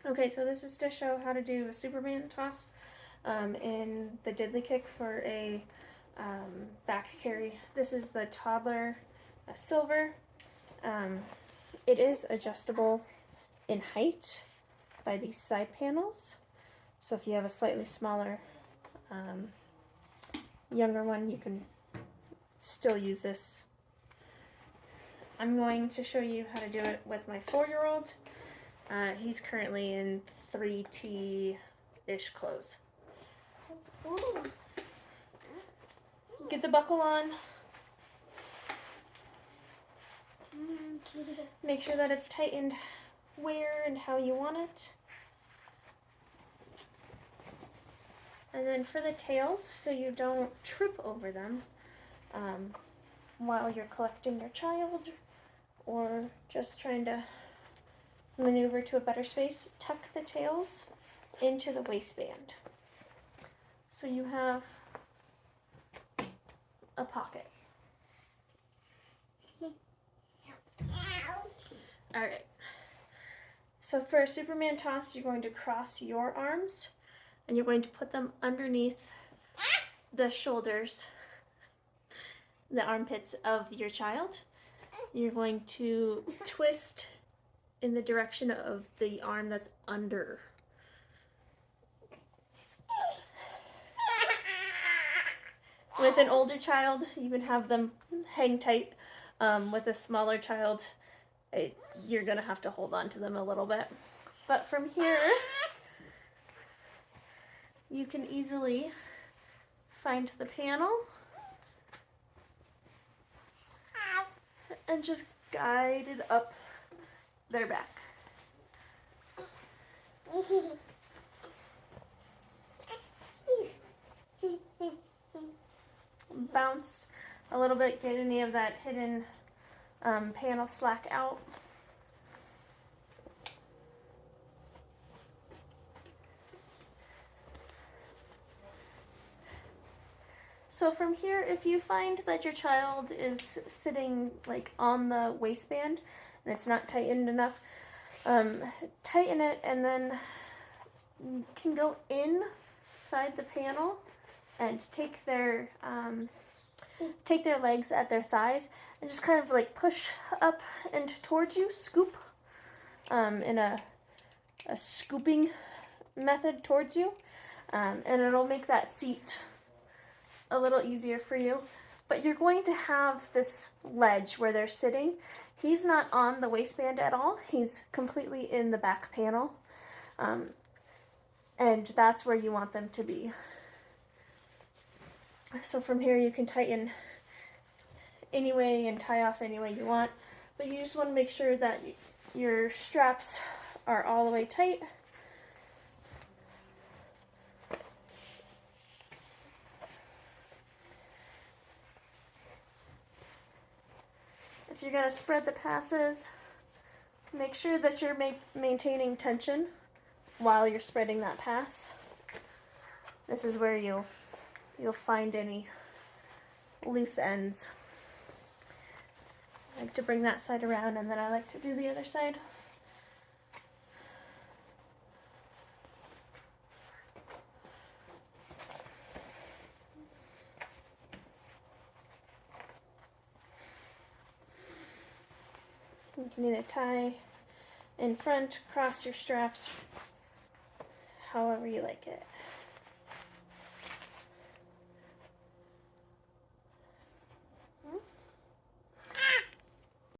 Okay, so this is to show how to do a Superman toss in the Didyklick for a back carry. This is the toddler silver. It is adjustable in height by these side panels. So if you have a slightly smaller, younger one, you can still use this. I'm going to show you how to do it with my 4-year-old. He's currently in 3T-ish clothes. So get the buckle on. Make sure that it's tightened where and how you want it. And then for the tails, so you don't trip over them while you're collecting your child or just trying to maneuver to a better space, tuck the tails into the waistband. So you have a pocket. Alright. So for a Superman toss, you're going to cross your arms and you're going to put them underneath the shoulders, the armpits of your child. You're going to twist in the direction of the arm that's under. With an older child, you can have them hang tight. With a smaller child, you're going to have to hold on to them a little bit. But from here, you can easily find the panel and just guide it up their back. Bounce a little bit, get any of that hidden panel slack out. So from here, if you find that your child is sitting like on the waistband and it's not tightened enough, tighten it and then you can go inside the panel and take their legs at their thighs and just kind of like push up and towards you, scoop in a scooping method towards you, and it'll make that seat a little easier for you. But you're going to have this ledge where they're sitting. He's not on the waistband at all. He's completely in the back panel, and that's where you want them to be. So from here you can tighten any way and tie off any way you want, but you just want to make sure that your straps are all the way tight. If you're going to spread the passes, make sure that you're maintaining tension while you're spreading that pass. This is where you'll find any loose ends. I like to bring that side around and then I like to do the other side. You can either tie in front, cross your straps, however you like it.